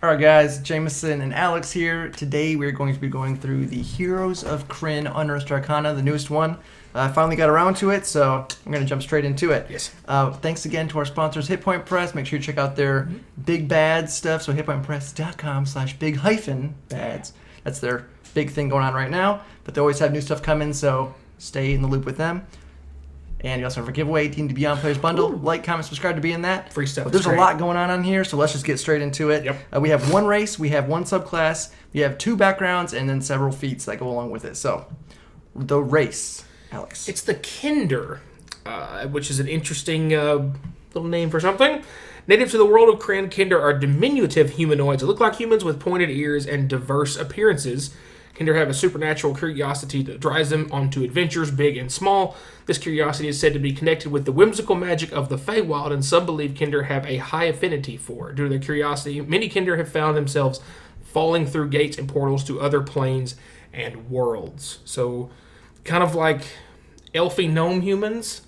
Alright guys, Jameson and Alex here. Today we're going to be going through the Heroes of Krynn Unearthed Arcana, the newest one. I finally got around to it, so I'm going to jump straight into it. Yes. Thanks again to our sponsors, Hit Point Press. Make sure you check out their big bad stuff. So hitpointpress.com/big-bads. That's their big thing going on right now. But they always have new stuff coming, so stay in the loop with them. And you also have a giveaway, D&D Beyond Players Bundle. Ooh. Like, comment, subscribe to be in that. Free stuff. But there's a lot going on here, so let's just get straight into it. Yep. We have one race, we have one subclass, we have two backgrounds, and then several feats that go along with it. So, the race, Alex. It's the Kender, which is an interesting little name for something. Native to the world of Krynn, Kender are diminutive humanoids that look like humans with pointed ears and diverse appearances. Kender have a supernatural curiosity that drives them onto adventures, big and small. This curiosity is said to be connected with the whimsical magic of the Feywild, and some believe Kender have a high affinity for it. Due to their curiosity, many Kender have found themselves falling through gates and portals to other planes and worlds. So, kind of like elfy gnome humans,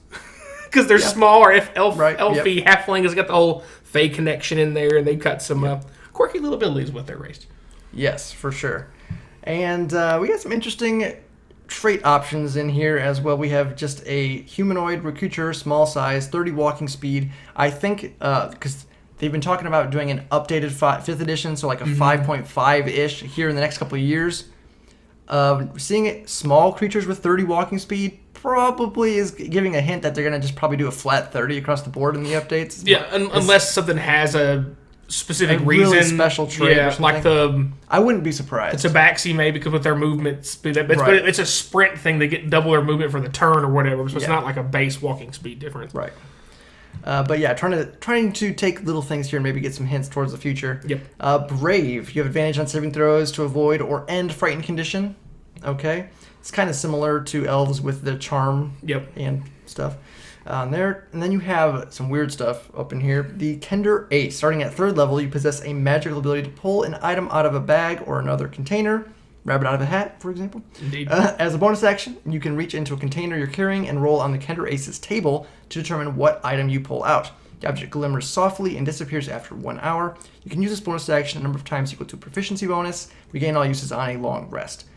because they're small, or elfy halfling has got the whole Fey connection in there, and they've got some quirky little abilities with their race. Yes, for sure. And we got some interesting trait options in here as well. We have just a humanoid recruiter, small size, 30 walking speed. I think because they've been talking about doing an updated 5th edition, so like a 5.5-ish here in the next couple of years. Seeing it small creatures with 30 walking speed probably is giving a hint that they're going to just probably do a flat 30 across the board in the updates. Yeah, unless something has a specific reason, really special trait, or like the. I wouldn't be surprised. The Tabaxi maybe because with their movement speed, but it's a sprint thing. They get double their movement for the turn or whatever, so it's not like a base walking speed difference. Right. But yeah, trying to take little things here and maybe get some hints towards the future. Yep. Brave. You have advantage on saving throws to avoid or end frightened condition. Okay. It's kind of similar to elves with the charm. Yep. And stuff. There, and then you have some weird stuff up in here. The Kender Race. Starting at 3rd level, you possess a magical ability to pull an item out of a bag or another container. Rabbit out of a hat, for example. Indeed. As a bonus action, you can reach into a container you're carrying and roll on the Kender Ace's table to determine what item you pull out. The object glimmers softly and disappears after 1 hour. You can use this bonus action a number of times equal to a proficiency bonus. Regain all uses on a long rest.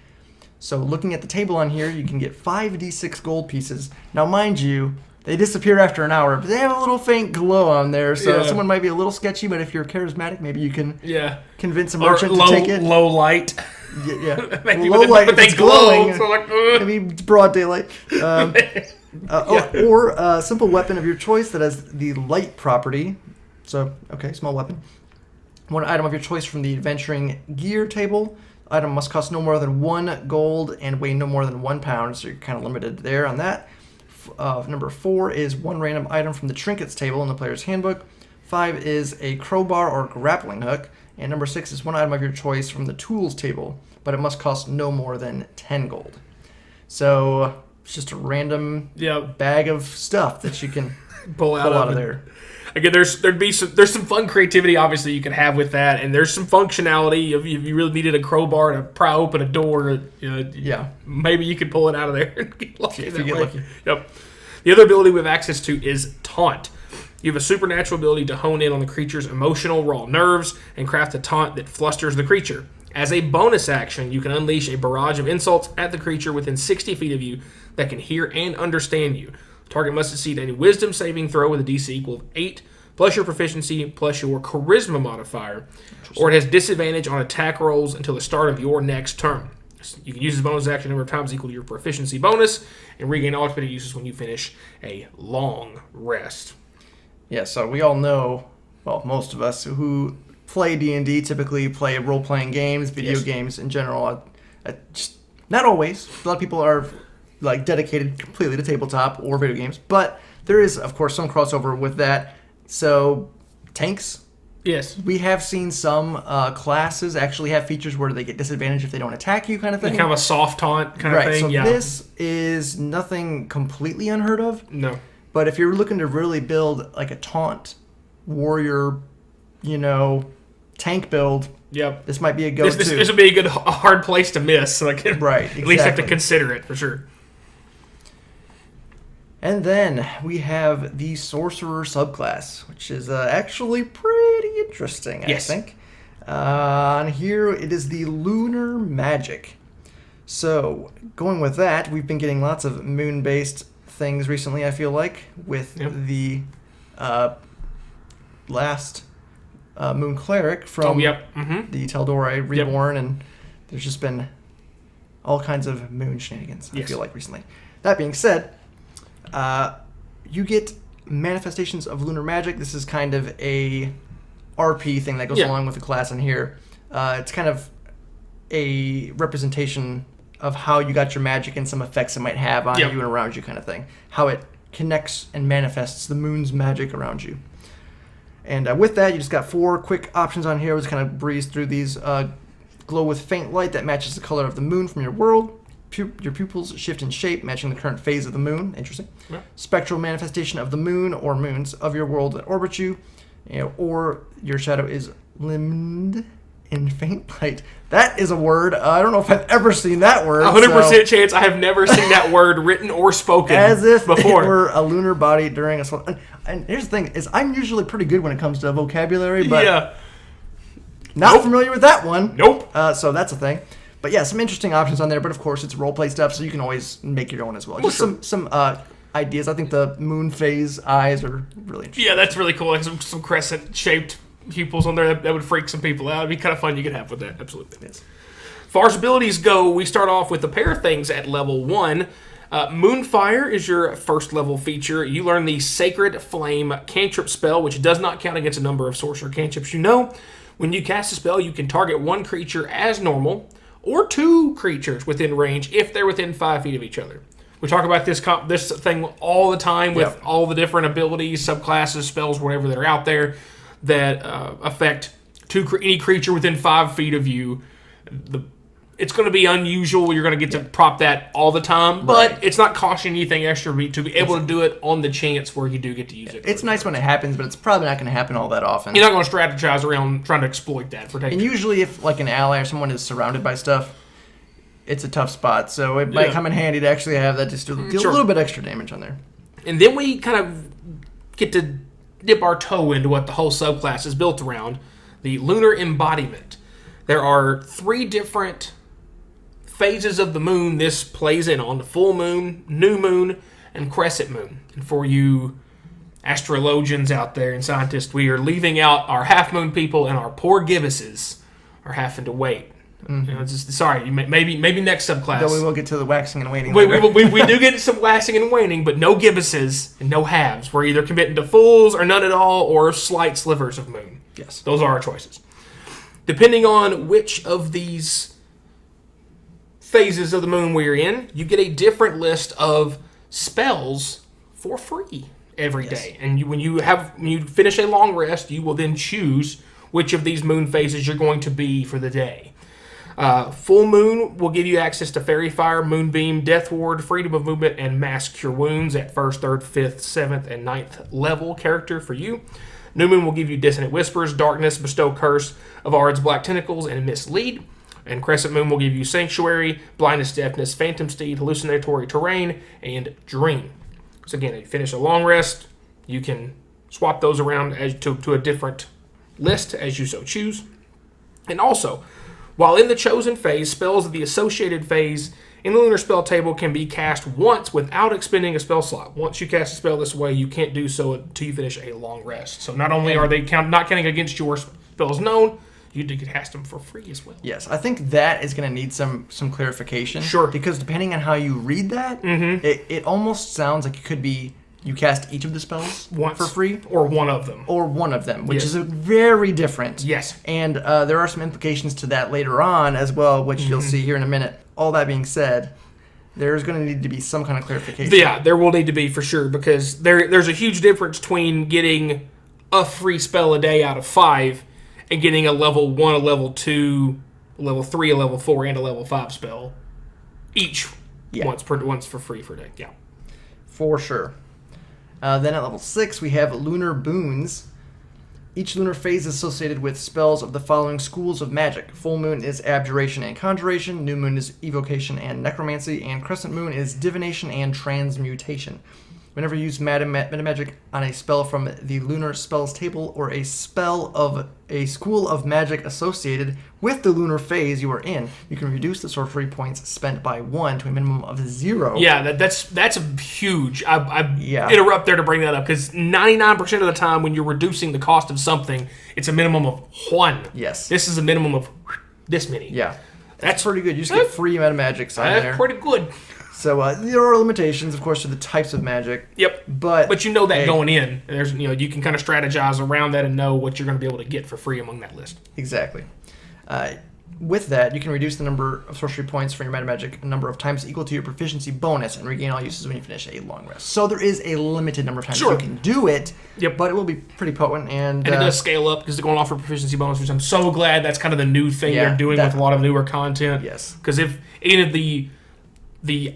So looking at the table on here, you can get 5d6 gold pieces. Now, mind you, they disappear after an hour, but they have a little faint glow on there, so someone might be a little sketchy, but if you're charismatic, maybe you can convince a merchant to take it. Low light. Yeah. Low light, but they glowing. So like, maybe broad daylight. Or a simple weapon of your choice that has the light property. So, okay, small weapon. One item of your choice from the adventuring gear table. Item must cost no more than 1 gold and weigh no more than 1 pound, so you're kind of limited there on that. Number 4 is one random item from the trinkets table in the player's handbook. 5 is a crowbar or grappling hook. And number 6 is one item of your choice from the tools table, but it must cost no more than 10 gold. So it's just a random bag of stuff that you can pull out of there. Again, there's some fun creativity obviously you can have with that, and there's some functionality. If you really needed a crowbar to pry open a door, maybe you could pull it out of there and get lucky. If you get lucky. Yep. The other ability we have access to is Taunt. You have a supernatural ability to hone in on the creature's emotional raw nerves and craft a taunt that flusters the creature. As a bonus action, you can unleash a barrage of insults at the creature within 60 feet of you that can hear and understand you. Target must succeed any wisdom saving throw with a DC equal to 8, plus your proficiency, plus your charisma modifier, or it has disadvantage on attack rolls until the start of your next turn. You can use this bonus action a number of times equal to your proficiency bonus, and regain ultimate uses when you finish a long rest. Yeah, so we all know, well, most of us who play D&D typically play role-playing games, video games in general. Just, not always. A lot of people are dedicated completely to tabletop or video games, but there is, of course, some crossover with that. So, tanks. Yes. We have seen some classes actually have features where they get disadvantage if they don't attack you, kind of thing. Kind of a soft taunt kind of thing. So this is nothing completely unheard of. No. But if you're looking to really build like a taunt warrior, tank build, this might be a go-to. This would be a hard place to miss. Right, exactly. At least have to consider it for sure. And then we have the Sorcerer Subclass, which is actually pretty interesting, I think. On here, it is the Lunar Magic. So, going with that, we've been getting lots of moon-based things recently, I feel like, with the last Moon Cleric from the Teldorei Reborn, and there's just been all kinds of moon shenanigans, I feel like, recently. That being said, you get manifestations of lunar magic. This is kind of a RP thing that goes along with the class in here. It's kind of a representation of how you got your magic and some effects it might have on you and around you, kind of thing. How it connects and manifests the moon's magic around you. And with that, you just got 4 quick options on here. We'll just kind of breeze through these. Glow with faint light that matches the color of the moon from your world. Your pupils shift in shape, matching the current phase of the moon. Interesting. Yeah. Spectral manifestation of the moon or moons of your world that orbit you. Or your shadow is limned in faint light. That is a word. I don't know if I've ever seen that word. 100% chance I have never seen that word written or spoken as if before. It were a lunar body during a... And here's the thing, is I'm usually pretty good when it comes to vocabulary, but not familiar with that one. Nope. So that's a thing. But yeah, some interesting options on there, but of course it's roleplay stuff, so you can always make your own as well. Just some ideas. I think the moon phase eyes are really interesting. Yeah, that's really cool. Like some crescent-shaped pupils on there. That would freak some people out. It'd be kind of fun you could have with that. Absolutely. Yes. As far as abilities go, we start off with a pair of things at level 1. Moonfire is your first level feature. You learn the Sacred Flame cantrip spell, which does not count against a number of sorcerer cantrips you know. When you cast a spell, you can target 1 creature as normal, or 2 creatures within range if they're within 5 feet of each other. We talk about this thing all the time with all the different abilities, subclasses, spells, whatever that are out there that affect any creature within 5 feet of you. It's going to be unusual. You're going to get to prop that all the time, but it's not costing anything extra to be able to do it on the chance where you do get to use it. It's nice when it happens, but it's probably not going to happen all that often. You're not going to strategize around trying to exploit that protection. And usually if like an ally or someone is surrounded by stuff, it's a tough spot. So it might come in handy to actually have that just deal a little bit extra damage on there. And then we kind of get to dip our toe into what the whole subclass is built around, the Lunar Embodiment. There are 3 different phases of the moon this plays in on: the full moon, new moon, and crescent moon. And for you astrologians out there and scientists, we are leaving out our half moon people, and our poor gibbuses are having to wait. Sorry, maybe next subclass. Though we will get to the waxing and waning. We do get some waxing and waning, but no gibbuses and no halves. We're either committing to fulls or none at all, or slight slivers of moon. Yes, those are our choices. Depending on which of these phases of the moon we're in, you get a different list of spells for free every day. And when you finish a long rest, you will then choose which of these moon phases you're going to be for the day. Full moon will give you access to Fairy Fire, Moonbeam, Death Ward, Freedom of Movement, and Mass Cure Wounds at 1st, 3rd, 5th, 7th, and 9th level character for you. New moon will give you Dissonant Whispers, Darkness, Bestow Curse of Ard's Black Tentacles, and Mislead. And Crescent Moon will give you Sanctuary, Blindness, Deafness, Phantom Steed, Hallucinatory Terrain, and Dream. So again, if you finish a long rest, you can swap those around to a different list as you so choose. And also, while in the chosen phase, spells of the associated phase in the Lunar Spell Table can be cast once without expending a spell slot. Once you cast a spell this way, you can't do so until you finish a long rest. So not only are they not counting against your spells known, you can cast them for free as well. Yes, I think that is going to need some clarification. Sure. Because depending on how you read that, it almost sounds like it could be you cast each of the spells once for free. Or one of them. Which is very different. Yes. And there are some implications to that later on as well, which you'll see here in a minute. All that being said, there's going to need to be some kind of clarification. Yeah, there will need to be for sure, because there's a huge difference between getting a free spell a day out of 5 and getting a level 1, a level 2, a level 3, a level 4, and a level 5 spell each once for free for a day. Yeah. For sure. Then at level 6, we have Lunar Boons. Each lunar phase is associated with spells of the following schools of magic. Full moon is abjuration and conjuration, new moon is evocation and necromancy, and crescent moon is divination and transmutation. Whenever you use meta magic on a spell from the Lunar Spells table or a spell of a school of magic associated with the lunar phase you are in, you can reduce the sorcery points spent by 1 to a minimum of 0. Yeah, that's a huge. I interrupt there to bring that up because 99% of the time when you're reducing the cost of something, it's a minimum of 1. Yes. This is a minimum of this many. Yeah. That's pretty good. You just get free meta magics on there. That's pretty good. So there are limitations, of course, to the types of magic. Yep. But you know that going in. There's you can kind of strategize around that and know what you're going to be able to get for free among that list. Exactly. With that, you can reduce the number of sorcery points for your meta magic a number of times equal to your proficiency bonus and regain all uses when you finish a long rest. So there is a limited number of times you can do it. Yep. But it will be pretty potent and it does scale up because they're going off for proficiency bonus, which I'm so glad that's kind of the new thing they're doing with a lot of newer content. Yes. Because if any of the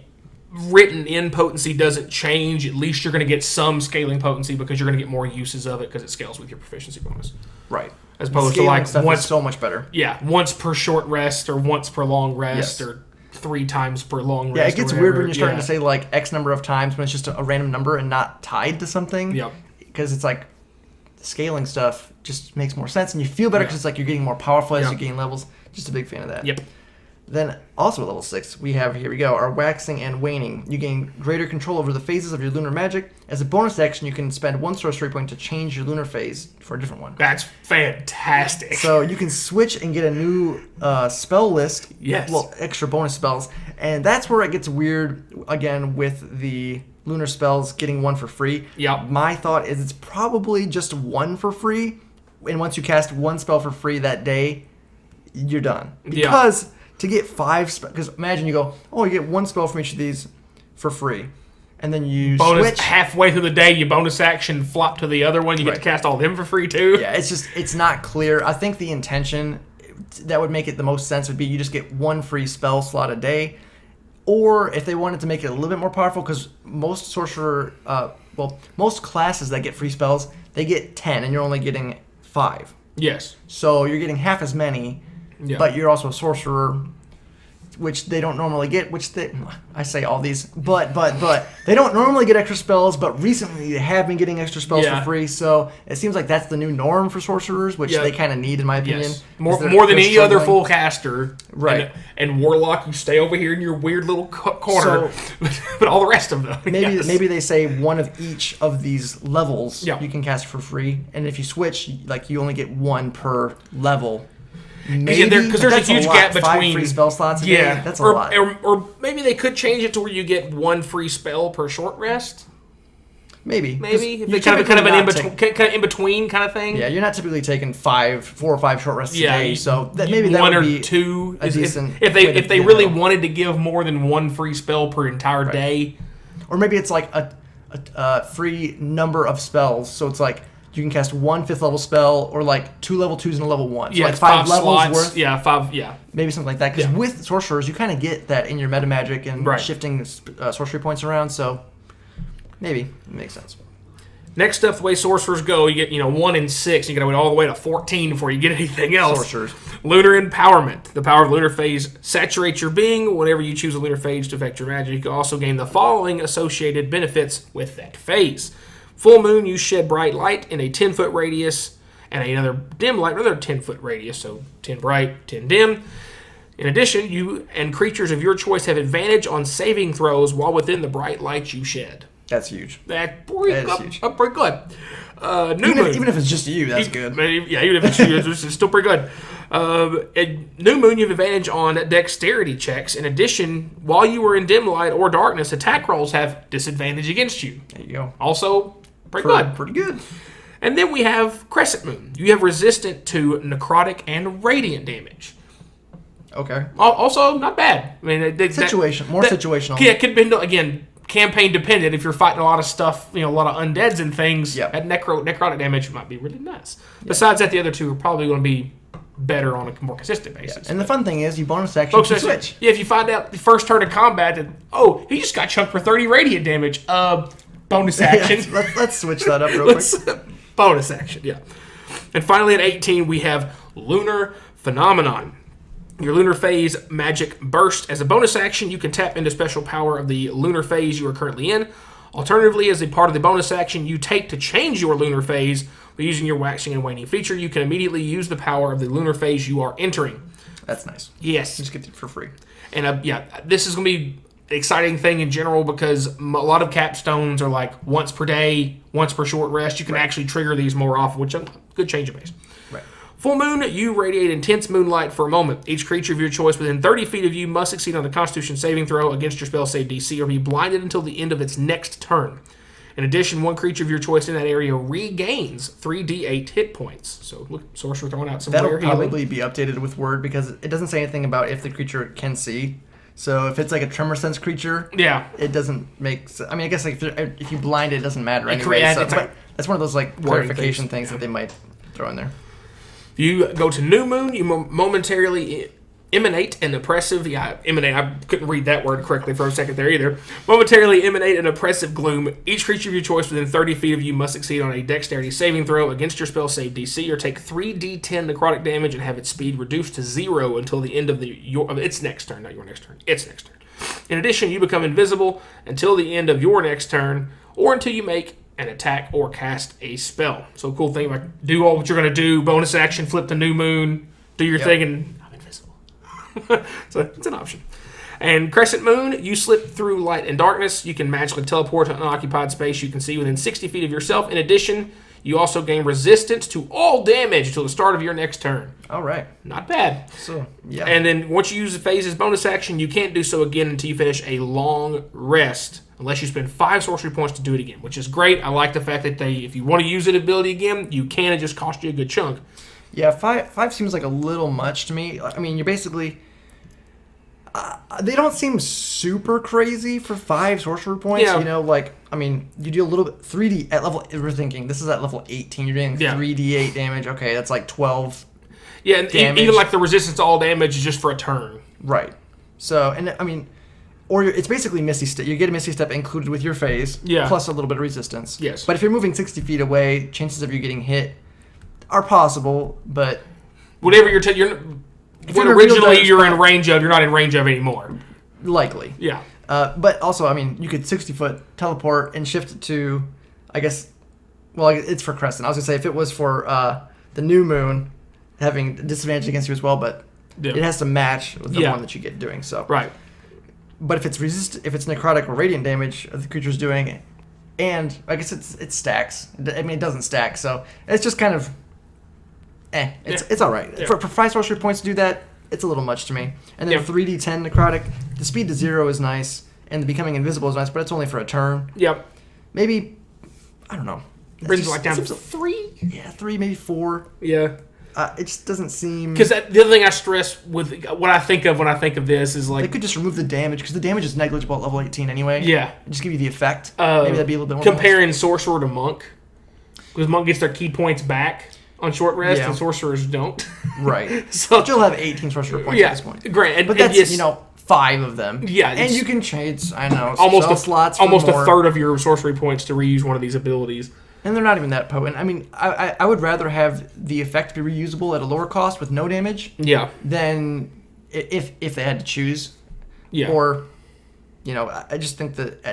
written in potency doesn't change, at least you're going to get some scaling potency because you're going to get more uses of it because it scales with your proficiency bonus. Right. As opposed to like once, so much better. Yeah, once per short rest or once per long rest or 3 times per long rest. Yeah, it gets weird when you're starting to say like X number of times when it's just a random number and not tied to something. Yep. Because it's like scaling stuff just makes more sense and you feel better because it's like you're getting more powerful as you gain levels. Just a big fan of that. Yep. Then, also at level 6, we have, here we go, our Waxing and Waning. You gain greater control over the phases of your lunar magic. As a bonus action, you can spend 1 sorcery point to change your lunar phase for a different one. That's fantastic. So you can switch and get a new spell list. Yes. Well, extra bonus spells. And that's where it gets weird, again, with the lunar spells getting 1 for free. Yep. My thought is it's probably just 1 for free. And once you cast 1 spell for free that day, you're done. Because... to get 5 spells, because imagine you go, you get 1 spell from each of these for free, and then you switch. Halfway through the day, you bonus action flop to the other one. You get to cast all of them for free too. Yeah, it's not clear. I think the intention that would make it the most sense would be you just get 1 free spell slot a day, or if they wanted to make it a little bit more powerful, because most most classes that get free spells, they get 10, and you're only getting 5. Yes. So you're getting half as many. Yeah. But you're also a sorcerer, which they don't normally get. I say all these, but they don't normally get extra spells. But recently they have been getting extra spells for free. So it seems like that's the new norm for sorcerers, which they kind of need, in my opinion. Yes. More than any other full caster, right? And warlock, you stay over here in your weird little corner. But all the rest of them, maybe they say 1 of each of these levels you can cast for free, and if you switch, like you only get 1 per level. Maybe, because there's a huge gap between 5 free spell slots. That's a lot. Or maybe they could change it to where you get 1 free spell per short rest. Maybe They kind of an in between kind of thing. Yeah, you're not typically taking 4 or 5 short rests a day, so maybe that 1 would or be 2 a decent. If they really wanted to give more than 1 free spell per entire day, or maybe it's like a free number of spells. So it's like you can cast 1 5th level spell, or like 2 level 2s and a level 1. So like 5 levels slots worth. Yeah, 5. Yeah, maybe something like that. Because with sorcerers, you kind of get that in your meta magic and shifting sorcery points around. So maybe it makes sense. Next up, the way sorcerers go, you get 1 in 6. You got to wait all the way to 14 before you get anything else. Sorcerers. Lunar Empowerment. The power of lunar phase saturates your being. Whenever you choose a lunar phase to affect your magic, you can also gain the following associated benefits with that phase. Full moon, you shed bright light in a 10-foot radius, and another dim light, another 10-foot radius, so 10 bright, 10 dim. In addition, you and creatures of your choice have advantage on saving throws while within the bright light you shed. That's huge. That's pretty good. Even if it's just you, that's good. Yeah, even if it's you, it's still pretty good. At New Moon, you have advantage on dexterity checks. In addition, while you are in dim light or darkness, attack rolls have disadvantage against you. There you go. Also, pretty good. And then we have Crescent Moon. You have resistant to necrotic and radiant damage. Okay. Also, not bad. I mean, situational. Yeah, it could be, again, campaign dependent. If you're fighting a lot of stuff, a lot of undeads and things, at necrotic damage might be really nice. Besides that, the other two are probably going to be better on a more consistent basis. Yeah. And the fun thing is, you bonus action to switch. Yeah, if you find out the first turn of combat that, he just got chunked for 30 radiant damage. Bonus action. Let's switch that up real quick. Bonus action, yeah. And finally at 18, we have Lunar Phenomenon. Your lunar phase magic burst. As a bonus action, you can tap into special power of the lunar phase you are currently in. Alternatively, as a part of the bonus action you take to change your lunar phase by using your waxing and waning feature, you can immediately use the power of the lunar phase you are entering. That's nice. Yes. You just get it for free. And this is going to be an exciting thing in general because a lot of capstones are like once per day, once per short rest. You can actually trigger these more often, which is a good change of pace. Right. Full moon, you radiate intense moonlight for a moment. Each creature of your choice within 30 feet of you must succeed on a Constitution saving throw against your spell save DC or be blinded until the end of its next turn. In addition, one creature of your choice in that area regains 3d8 hit points. So, look, Sorcerer throwing out some That'll rare probably be updated with word because it doesn't say anything about if the creature can see. So if it's like a tremor sense creature, it doesn't make sense. I mean, I guess like if you blind it, it doesn't matter anyway. But that's one of those like clarification things that they might throw in there. You go to new moon, you momentarily emanate an oppressive... emanate, I couldn't read that word correctly for a second there either. Momentarily emanate an oppressive gloom. Each creature of your choice within 30 feet of you must succeed on a dexterity saving throw against your spell save DC or take 3d10 necrotic damage and have its speed reduced to 0 until the end of its next turn. Not your next turn, its next turn. In addition, you become invisible until the end of your next turn or until you make an attack or cast a spell. So cool thing, like do all what you're going to do, bonus action, flip the new moon, do your thing, and I'm invisible. So it's an option. And crescent moon, you slip through light and darkness. You can magically teleport to an unoccupied space you can see within 60 feet of yourself. In addition, you also gain resistance to all damage until the start of your next turn. All right. Not bad. So, yeah. And then once you use the phase as bonus action, you can't do so again until you finish a long rest, unless you spend 5 sorcery points to do it again, which is great. I like the fact that if you want to use an ability again, you can. It just cost you a good chunk. Yeah, five seems like a little much to me. I mean, you're basically... they don't seem super crazy for 5 sorcerer points. Yeah. You know, like, I mean, you do a little bit... 3D... At level... We're thinking, this is at level 18. You're doing 3d8 damage. Okay, that's like 12 Yeah, and even like the resistance to all damage is just for a turn. Right. So, and I mean... Or it's basically Misty Step. You get a Misty Step included with your phase, plus a little bit of resistance. Yes. But if you're moving 60 feet away, chances of you getting hit are possible, but... Whatever what originally you're in range of, you're not in range of anymore. Likely. Yeah. But also, I mean, you could 60-foot teleport and shift it to, I guess... Well, it's for Crescent. I was going to say, if it was for the new moon, having disadvantage against you as well, but it has to match with the one that you get doing, so... Right. But if it's necrotic or radiant damage the creature's doing, and I guess it stacks. I mean, it doesn't stack, so it's just kind of, it's all right. Yeah. For 5 sorcery points to do that, it's a little much to me. And then 3d10 necrotic, the speed to 0 is nice, and the becoming invisible is nice, but it's only for a turn. Yep. Maybe, I don't know. Brings it like down to 3? Yeah, 3, maybe 4. Yeah. It just doesn't seem... Because the other thing I stress with what I think of when I think of this is like... They could just remove the damage, because the damage is negligible at level 18 anyway. Yeah. Just give you the effect. Maybe that'd be a little bit more... Comparing Sorcerer to Monk. Because Monk gets their key points back on short rest, and Sorcerers don't. Right. So but you'll have 18 Sorcerer points at this point. Great. But that's, 5 of them. Yeah. And you can trade, slots almost a third of your Sorcery points to reuse one of these abilities. And they're not even that potent. I mean, I would rather have the effect be reusable at a lower cost with no damage. Yeah. Than if they had to choose. Yeah. Or, I just think that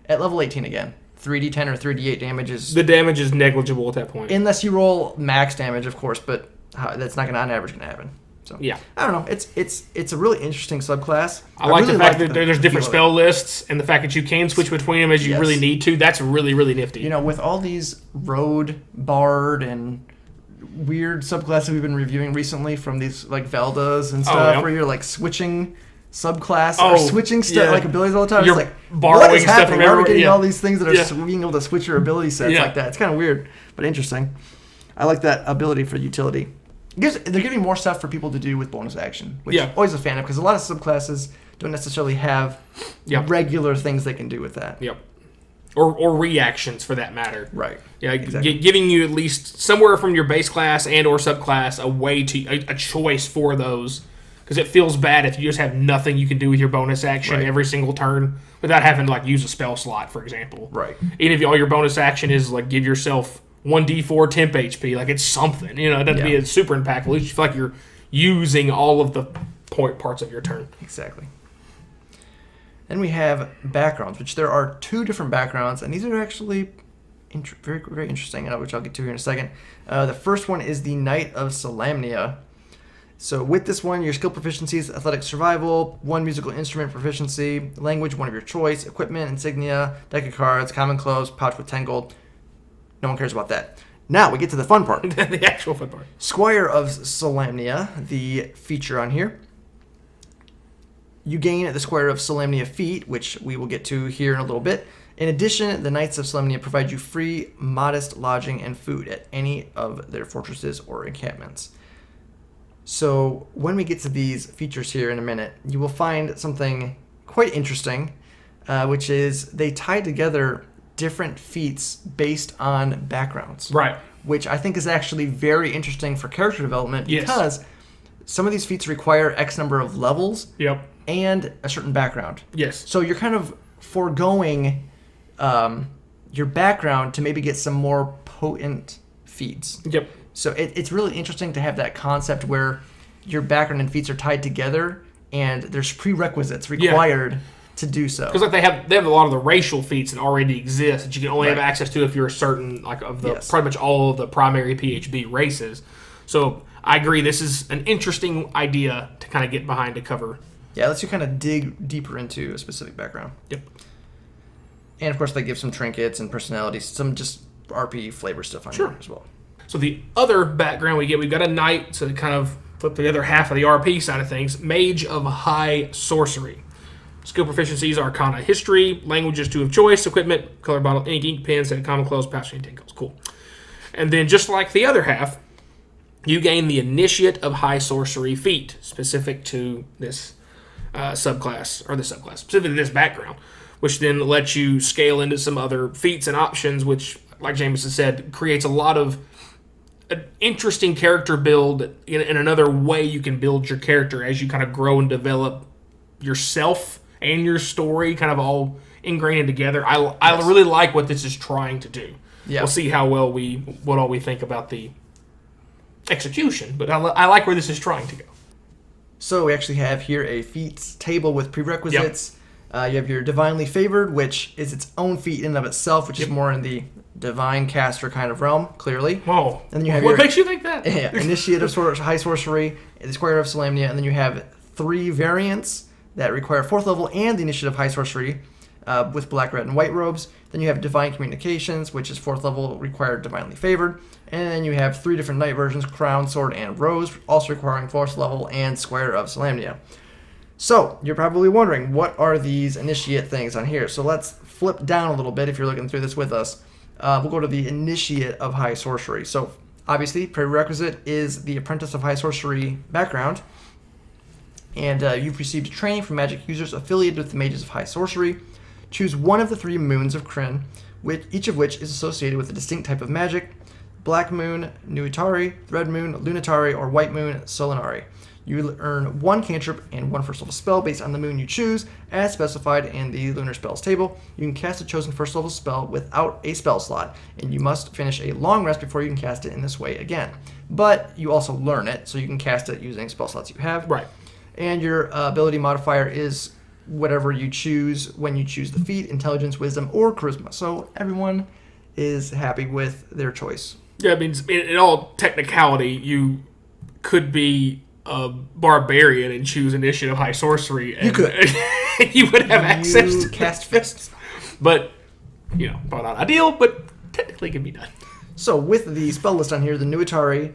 at level 18 again, 3d10 or 3d8 damage is... The damage is negligible at that point. Unless you roll max damage, of course, but that's not on average going to happen. So yeah. I don't know. It's a really interesting subclass. I like the fact that there's different spell lists and the fact that you can switch between them as you really need to. That's really, really nifty. With all these road, bard, and weird subclasses we've been reviewing recently from these like Veldas and stuff where you're like switching subclass or switching stuff like abilities all the time. You're it's like borrowing what is happening? Stuff Why are we getting all these things that are being able to switch your ability sets like that? It's kind of weird, but interesting. I like that ability for utility. They're giving more stuff for people to do with bonus action, which I'm always a fan of, because a lot of subclasses don't necessarily have regular things they can do with that. Yep. Or reactions, for that matter. Right. Yeah, exactly. Giving you at least somewhere from your base class and or subclass a way to a choice for those, because it feels bad if you just have nothing you can do with your bonus action every single turn without having to use a spell slot, for example. Right. Even if all your bonus action is give yourself 1d4 temp HP, it's something. It doesn't be super impactful. At least you feel like you're using all of the parts of your turn. Exactly. Then we have backgrounds, which there are 2 different backgrounds, and these are actually very, very interesting, which I'll get to here in a second. The first one is the Knight of Solamnia. So with this one, your skill proficiencies: athletic survival, 1 musical instrument proficiency, language, 1 of your choice, equipment, insignia, deck of cards, common clothes, pouch with 10 gold. No one cares about that. Now we get to the fun part. The actual fun part. Squire of Solamnia, the feature on here. You gain the Squire of Solamnia feat, which we will get to here in a little bit. In addition, the Knights of Solamnia provide you free, modest lodging and food at any of their fortresses or encampments. So when we get to these features here in a minute, you will find something quite interesting, which is they tie together different feats based on backgrounds. Right. Which I think is actually very interesting for character development Yes. because some of these feats require X number of levels Yep. and a certain background. Yes. So you're kind of foregoing your background to maybe get some more potent feats. Yep. So it's really interesting to have that concept where your background and feats are tied together, and there's prerequisites required to do so. Because like they have a lot of the racial feats that already exist that you can only have access to if you're a certain of the pretty much all of the primary PHB races. So I agree, this is an interesting idea to kind of get behind to cover. Yeah, lets you kind of dig deeper into a specific background. Yep. And of course, they give some trinkets and personalities, some just RP flavor stuff on here as well. So the other background we've got a knight, so to kind of flip the other half of the RP side of things, Mage of High Sorcery. Skill proficiencies: Arcana, History, languages 2 of choice, equipment, color bottle, ink pen, set of common clothes, pouch, and 10 goals. Cool. And then just like the other half, you gain the Initiate of High Sorcery feat, specific to this specific to this background, which then lets you scale into some other feats and options, which, like Jameson said, creates a lot of an interesting character build in another way you can build your character as you kind of grow and develop yourself and your story kind of all ingrained together. I really like what this is trying to do. Yeah. We'll see how well what all we think about the execution, but I like where this is trying to go. So we actually have here a feats table with prerequisites. You have your Divinely Favored, which is its own feat in and of itself, which is more in the divine caster kind of realm, clearly. Whoa. And then you have what makes you think that? Yeah, Initiate of High Sorcery, the Squire of Solamnia, and then you have 3 variants that require 4th level and the Initiative of High Sorcery with black, red, and white robes. Then you have Divine Communications, which is 4th level, required Divinely Favored. And then you have 3 different knight versions, Crown, Sword, and Rose, also requiring 4th level, and Squire of Solamnia. So, you're probably wondering, what are these initiate things on here? So let's flip down a little bit if you're looking through this with us. We'll go to the Initiate of High Sorcery. So, obviously, prerequisite is the Apprentice of High Sorcery background. And you've received training from magic users affiliated with the Mages of High Sorcery. Choose one of the 3 moons of Krynn, each of which is associated with a distinct type of magic: Black Moon, Nuitari; Red Moon, Lunatari; or White Moon, Solinari. You earn 1 cantrip and 1 first level spell based on the moon you choose, as specified in the Lunar Spells table. You can cast a chosen first level spell without a spell slot, and you must finish a long rest before you can cast it in this way again. But you also learn it, so you can cast it using spell slots you have. Right. And your ability modifier is whatever you choose when you choose the feat: Intelligence, Wisdom, or Charisma. So everyone is happy with their choice. Yeah, it means in all technicality, you could be a barbarian and choose Initiative High Sorcery. And you could. You would have access to cast fists. But, probably not ideal, but technically can be done. So with the spell list on here, the Nuitari,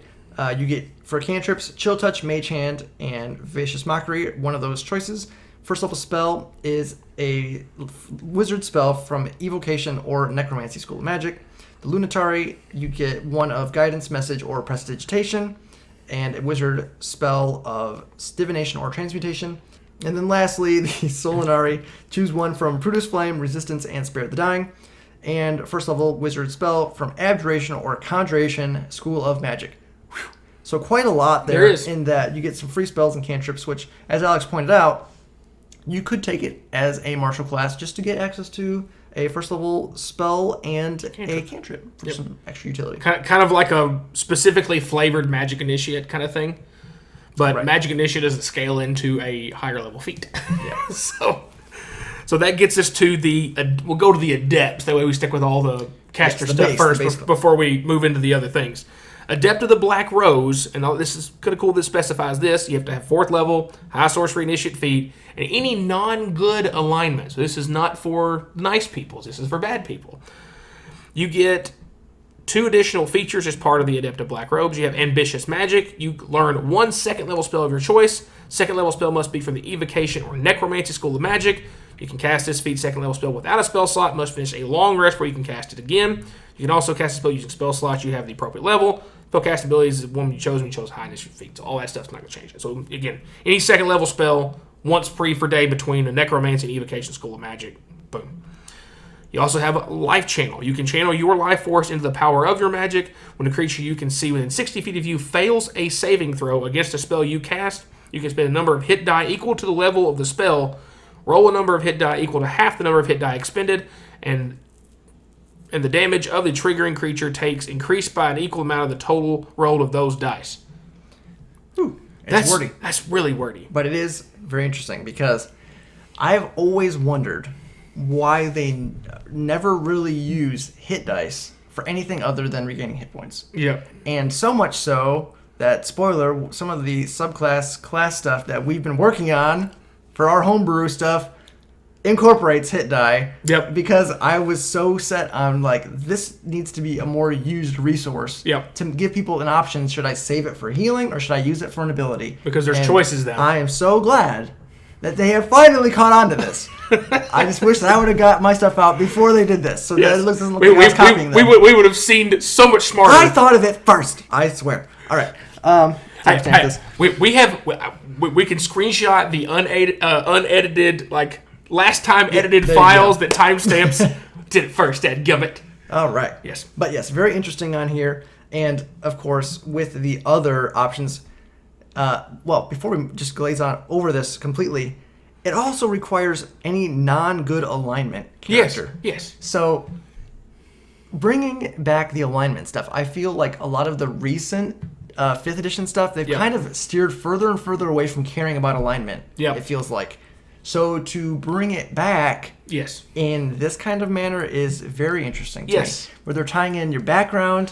you get for cantrips, Chill Touch, Mage Hand, and Vicious Mockery, one of those choices. First level spell is a wizard spell from Evocation or Necromancy School of Magic. The Lunatari, you get 1 of Guidance, Message, or Prestidigitation, and a wizard spell of Divination or Transmutation. And then lastly, the Solinari, choose 1 from Prudus Flame, Resistance, and Spare the Dying. And first level wizard spell from Abjuration or Conjuration, School of Magic. Whew. So quite a lot there in that you get some free spells and cantrips, which, as Alex pointed out, you could take it as a martial class just to get access to a first level spell and a cantrip for some extra utility. Kind of like a specifically flavored Magic Initiate kind of thing. But Magic Initiate doesn't scale into a higher level feat. Yeah. So So that gets us to we'll go to the Adepts. That way we stick with all the caster stuff first before we move into the other things. Adept of the Black Rose, and this is kind of cool. This specifies this. You have to have 4th level, high sorcery initiate feat, and any non-good alignment. So this is not for nice people. This is for bad people. You get 2 additional features as part of the Adept of Black Robes. You have Ambitious Magic. You learn 1 2nd-level spell of your choice. 2nd-level spell must be from the Evocation or Necromancy School of Magic. You can cast this feat 2nd-level spell without a spell slot. Must finish a long rest where you can cast it again. You can also cast a spell using spell slots. You have the appropriate level. Spellcast abilities is one you chose when you chose high initiative feat. So all that stuff's not going to change it. So again, any 2nd-level spell, once per day between a Necromancy and Evocation School of Magic. Boom. You also have a Life Channel. You can channel your life force into the power of your magic. When a creature you can see within 60 feet of you fails a saving throw against a spell you cast, you can spend a number of hit die equal to the level of the spell, roll a number of hit die equal to half the number of hit die expended, and the damage of the triggering creature takes increased by an equal amount of the total roll of those dice. Ooh, that's wordy. That's really wordy. But it is very interesting because I've always wondered why they never really use hit dice for anything other than regaining hit points. Yep. And so much so that, spoiler, some of the subclass class stuff that we've been working on for our homebrew stuff incorporates hit die. Yep. Because I was so set on, like, this needs to be a more used resource. Yep. To give people an option, should I save it for healing or should I use it for an ability? Because there's choices then. I am so glad that they have finally caught on to this. I just wish that I would have got my stuff out before they did this, so that it doesn't look like I was copying them. We would have seemed so much smarter. I thought of it first. I swear. All right. We can screenshot the unedited, like last time edited files that timestamps did it first. Dadgummit. All right. Yes. But yes, very interesting on here, and of course with the other options. Well, before we just glaze on over this completely, it also requires any non-good alignment character. Yes. So, bringing back the alignment stuff, I feel like a lot of the recent 5th edition stuff, they've kind of steered further and further away from caring about alignment. Yeah. It feels like. So to bring it back in this kind of manner is very interesting to me. Where they're tying in your background,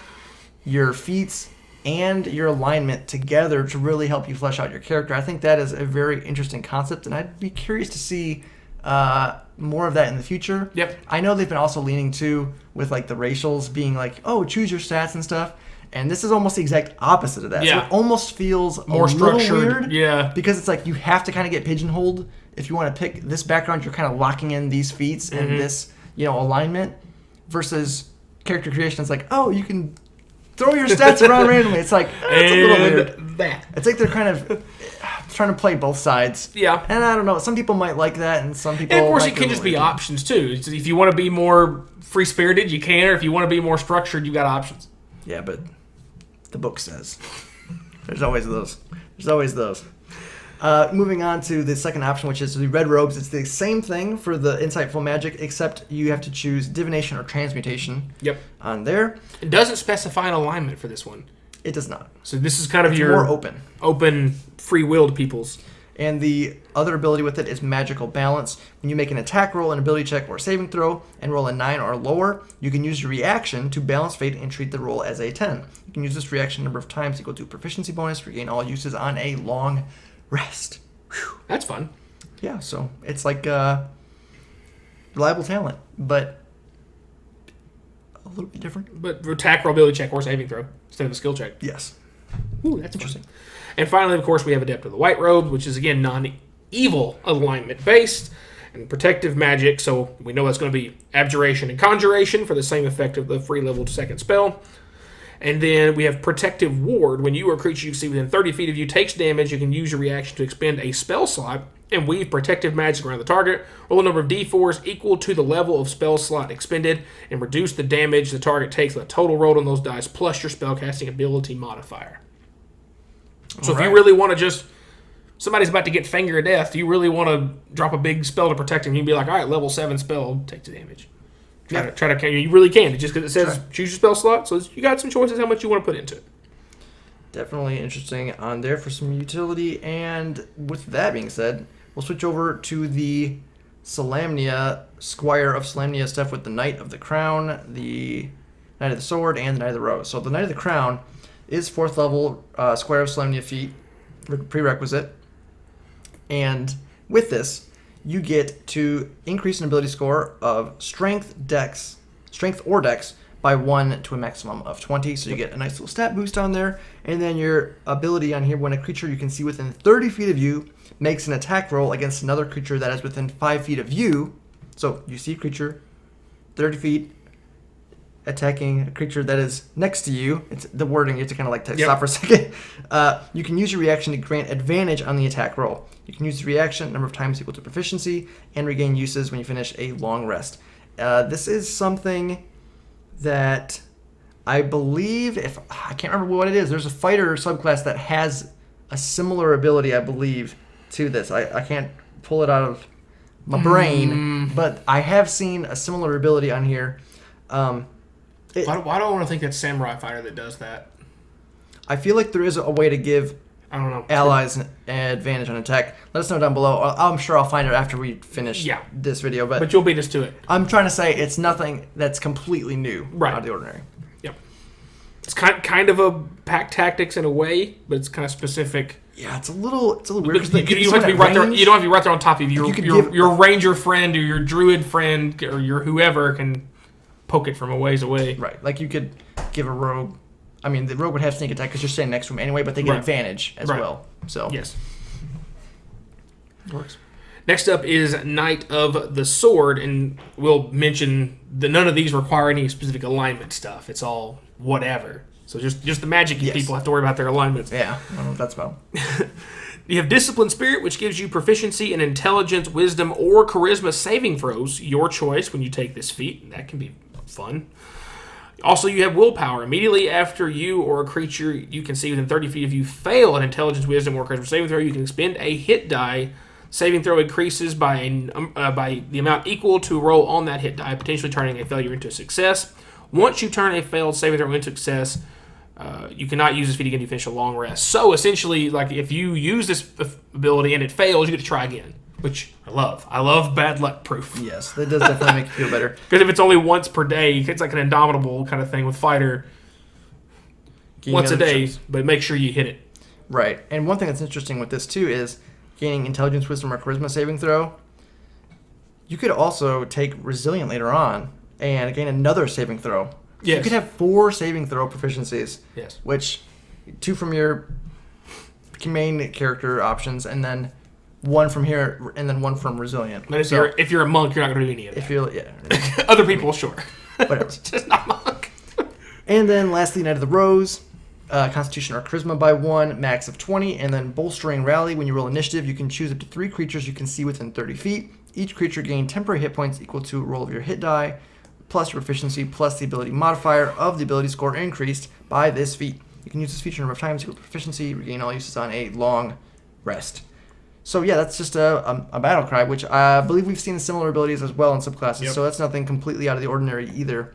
your feats, and your alignment together to really help you flesh out your character. I think that is a very interesting concept, and I'd be curious to see more of that in the future. Yep. I know they've been also leaning too with like the racials being like, oh, choose your stats and stuff. And this is almost the exact opposite of that. Yeah. So it almost feels more structured. Weird. Yeah. Because it's like you have to kind of get pigeonholed. If you want to pick this background, you're kind of locking in these feats and this, alignment. Versus character creation, it's like, oh, you can throw your stats around randomly. It's like, it's a little weird. It's like they're kind of trying to play both sides. Yeah. And I don't know. Some people might like that, and some people. And of course, it can just be options too. If you want to be more free spirited, you can. Or if you want to be more structured, you got options. Yeah, but the book says there's always those. There's always those. Moving on to the second option, which is the red robes. It's the same thing for the insightful magic, except you have to choose divination or transmutation. Yep. On there. It doesn't specify an alignment for this one. It does not. So this is kind of more open, free-willed people's. And the other ability with it is magical balance. When you make an attack roll, an ability check, or saving throw, and roll a 9 or lower, you can use your reaction to balance fate and treat the roll as a 10. You can use this reaction a number of times equal to proficiency bonus, regain all uses on a long rest. Whew. That's fun. Yeah, so it's like reliable talent, but a little bit different. But attack roll, ability check, or saving throw instead of a skill check. Yes. Ooh, that's interesting. And finally, of course, we have Adept of the White Robe, which is, again, non-evil alignment-based and protective magic. So we know that's going to be Abjuration and Conjuration for the same effect of the free-leveled second spell. And then we have Protective Ward. When you or a creature you see within 30 feet of you takes damage, you can use your reaction to expend a spell slot and weave protective magic around the target. Roll a number of d4s equal to the level of spell slot expended and reduce the damage the target takes with a total roll on those dice plus your spellcasting ability modifier. So if you really want to just... Somebody's about to get Finger of Death. You really want to drop a big spell to protect him. You'd be like, all right, level 7 spell, take the damage. Try to you really can. Just because it says choose your spell slot, so you got some choices how much you want to put into it. Definitely interesting on there for some utility. And with that being said, we'll switch over to the Solamnia, Squire of Solamnia stuff with the Knight of the Crown, the Knight of the Sword, and the Knight of the Rose. So the Knight of the Crown is 4th level Squire of Solamnia feat prerequisite. And with this, you get to increase an ability score of Strength or Dex by 1 to a maximum of 20. So you get a nice little stat boost on there. And then your ability on here, when a creature you can see within 30 feet of you makes an attack roll against another creature that is within 5 feet of you. So you see a creature 30 feet attacking a creature that is next to you. It's the wording, you have to kind of like stop for a second. You can use your reaction to grant advantage on the attack roll. You can use the reaction number of times equal to proficiency and regain uses when you finish a long rest. This is something that I believe, if I can't remember what it is, there's a fighter subclass that has a similar ability, I believe, to this. I can't pull it out of my brain, but I have seen a similar ability on here. Why do I want to think that's Samurai Fighter that does that? I feel like there is a way to give I don't know. allies an advantage on attack. Let us know down below. I'm sure I'll find it after we finish this video. But you'll beat us to it. I'm trying to say it's nothing that's completely new out of the ordinary. Yep. It's kind of a pack tactics in a way, but it's kind of specific. Yeah, it's a little weird. You don't have to be right there. You don't have to be right there on top of you. Your ranger friend or your druid friend or your whoever can poke it from a ways away. Right. Like you could give a rogue. I mean, the rogue would have sneak attack because you're standing next to him anyway, but they get advantage as well. So yes, works. Next up is Knight of the Sword, and we'll mention that none of these require any specific alignment stuff. It's all whatever. So just the magic people have to worry about their alignments. Yeah, I don't know what that's about. You have Discipline Spirit, which gives you proficiency in Intelligence, Wisdom, or Charisma saving throws. Your choice when you take this feat. That can be fun. Also, you have Willpower. Immediately after you or a creature you can see within 30 feet of you fail an Intelligence, Wisdom, or Charisma saving throw, you can expend a hit die. Saving throw increases by the amount equal to a roll on that hit die, potentially turning a failure into a success. Once you turn a failed saving throw into success, you cannot use this feat again to finish a long rest. So essentially, like if you use this ability and it fails, you get to try again, which I love. I love bad luck proof. Yes, that does definitely make you feel better. Because if it's only once per day, it's like an Indomitable kind of thing with Fighter. Once a day, but make sure you hit it. Right. And one thing that's interesting with this too is gaining Intelligence, Wisdom, or Charisma saving throw. You could also take Resilient later on and gain another saving throw. Yes. You could have 4 saving throw proficiencies. Yes. Which 2 from your main character options, and then 1 from here, and then 1 from Resilient. But if you're a monk, you're not going to do any of that. Other people, sure. Whatever. Just not monk. And then lastly, Knight of the Rose. Constitution or Charisma by 1, max of 20, and then Bolstering Rally. When you roll initiative, you can choose up to 3 creatures you can see within 30 feet. Each creature gains temporary hit points equal to a roll of your hit die, plus your proficiency, plus the ability modifier of the ability score increased by this feat. You can use this feature a number of times equal to proficiency, regain all uses on a long rest. So yeah, that's just a battle cry, which I believe we've seen similar abilities as well in subclasses, so that's nothing completely out of the ordinary either.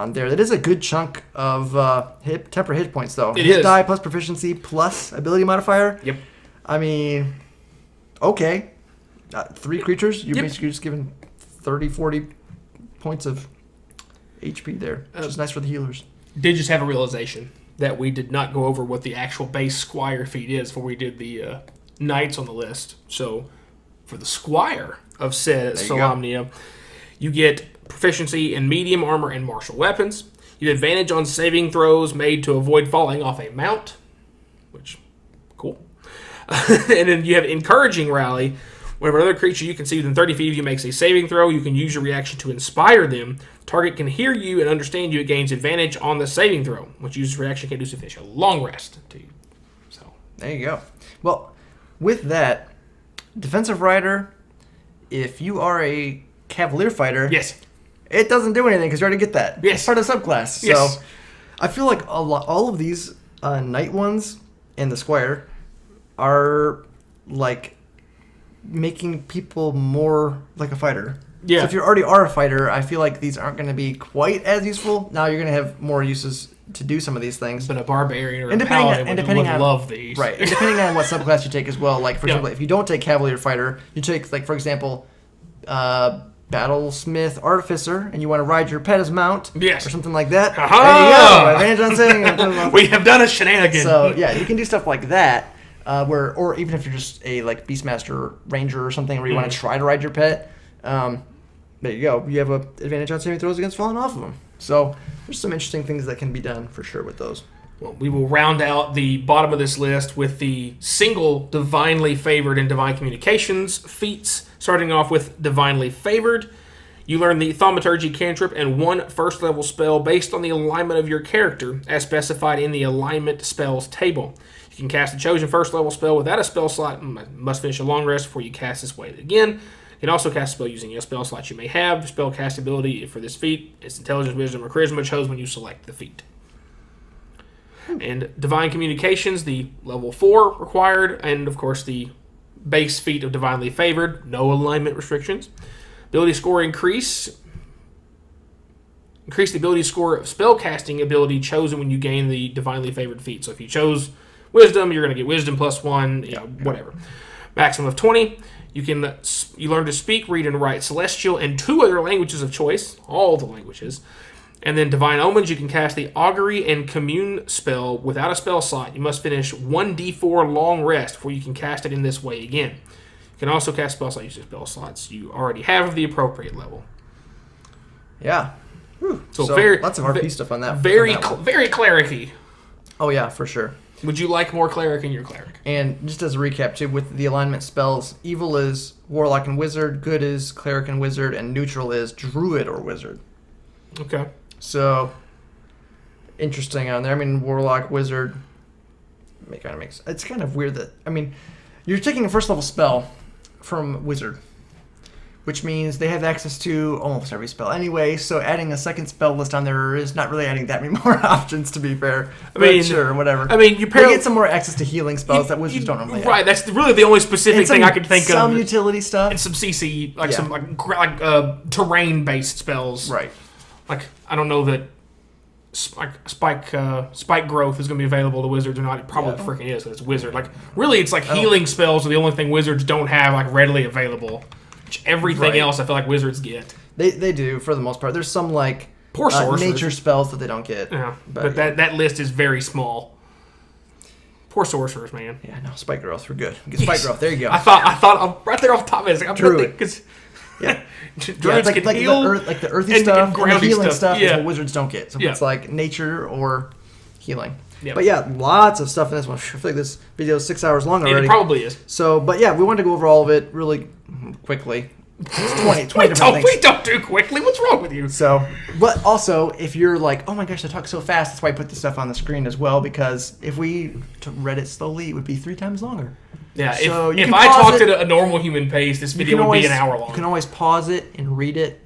There, that is a good chunk of temporary hit points, though. It is. Die plus proficiency plus ability modifier. Yep. I mean, okay. 3 creatures, you're basically just given 30, 40 points of HP there, which is nice for the healers. Did just have a realization that we did not go over what the actual base Squire feat is before we did the Knights on the list. So, for the Squire of said Solamnia, you get proficiency in medium armor and martial weapons. You have advantage on saving throws made to avoid falling off a mount, which, cool. And then you have encouraging rally. Whenever another creature you can see within 30 feet of you makes a saving throw, you can use your reaction to inspire them. Target can hear you and understand you. It gains advantage on the saving throw, which uses reaction can do to finish a long rest to you. So there you go. Well, with that, defensive rider, if you are a cavalier fighter, it doesn't do anything because you already get that. Yes. It's part of the subclass. Yes. So I feel like all of these knight ones in the Squire are like making people more like a fighter. Yeah. So if you already are a fighter, I feel like these aren't going to be quite as useful. Now you're going to have more uses to do some of these things. But a barbarian or a paladin would love these. Right. And depending on what subclass you take as well. Like, for example, if you don't take cavalier fighter, you take, like, for example, Battlesmith Artificer, and you want to ride your pet as mount, yes, or something like that. Aha! There you go. Advantage on saving. We have done a shenanigan. So yeah, you can do stuff like that, or even if you're just a like Beastmaster Ranger or something, where you want to try to ride your pet. There you go. You have an advantage on saving throws against falling off of them. So there's some interesting things that can be done for sure with those. Well, we will round out the bottom of this list with the single Divinely Favored and Divine Communications feats, starting off with Divinely Favored. You learn the Thaumaturgy cantrip and one first-level spell based on the alignment of your character, as specified in the Alignment Spells table. You can cast a chosen first-level spell without a spell slot, must finish a long rest before you cast this way again. You can also cast a spell using a spell slot you may have. The spell cast ability for this feat is Intelligence, Wisdom, or Charisma, chosen when you select the feat. And Divine Communications, the level 4 required, and of course the base feat of Divinely Favored, no alignment restrictions. Ability score increase the ability score of spellcasting ability chosen when you gain the Divinely Favored feat. So if you chose Wisdom, you're going to get Wisdom +1, whatever. Maximum of 20. You learn to speak, read, and write Celestial and 2 other languages of choice, all the languages. And then Divine Omens, you can cast the Augury and Commune spell without a spell slot. You must finish 1d4 long rest before you can cast it in this way again. You can also cast spell slot using spell slots you already have of the appropriate level. Yeah. So lots of RP stuff on that. Very cleric-y. Oh yeah, for sure. Would you like more cleric in your cleric? And just as a recap, too, with the alignment spells, evil is warlock and wizard, good is cleric and wizard, and neutral is druid or wizard. Okay. So, interesting on there. I mean, warlock, wizard, kind of makes... It's kind of weird that... I mean, you're taking a first-level spell from wizard, which means they have access to almost every spell anyway, so adding a second spell list on there is not really adding that many more options, to be fair. I mean, sure, whatever. I mean, you get some more access to healing spells that wizards don't normally have. Right, that's really the only specific thing I could think of. Some utility stuff. And some CC, some terrain-based spells. Right. Like, I don't know that spike growth is going to be available to wizards or not. It probably freaking is, because it's wizard. Like, really, it's like healing spells are the only thing wizards don't have, like, readily available. Everything else, I feel like wizards get. They do, for the most part. There's some, like, poor sorcerers. Nature spells that they don't get. Yeah, but that list is very small. Poor sorcerers, man. Yeah, no, spike growth, we're good. Get spike growth, there you go. I thought right there off the top of it, I'm Truly. Because druids can heal, the earthy stuff, and the healing stuff is what wizards don't get. So it's like nature or healing. Yep. But yeah, lots of stuff in this one. I feel like this video is 6 hours long already. It probably is. So, but yeah, we wanted to go over all of it really quickly. It's 20 different things. We don't do quickly. What's wrong with you? So, but also, if you're like, oh my gosh, I talk so fast, that's why I put this stuff on the screen as well, because if we read it slowly, it would be 3 times longer. Yeah, so if I talked at a normal human pace, this video would be an hour long. You can always pause it and read it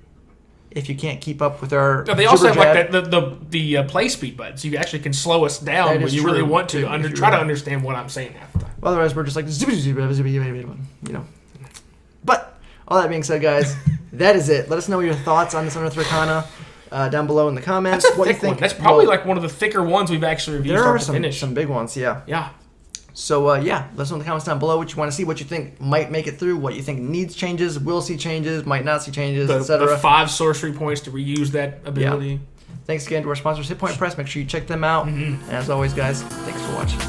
if you can't keep up with our. No, they also have like the play speed button, so you actually can slow us down when you really want to try to understand what I'm saying half the time. Well, otherwise, we're just like you know. But all that being said, guys, that is it. Let us know your thoughts on this Unearthed Arcana down below in the comments. That's a thick one. That's probably like one of the thicker ones we've actually reviewed. There are some big ones, yeah. Yeah. So, let us know in the comments down below what you want to see, what you think might make it through, what you think needs changes, will see changes, might not see changes, etc. The 5 sorcery points to reuse that ability. Yeah. Thanks again to our sponsors, Hit Point Press. Make sure you check them out. And as always, guys, thanks for watching.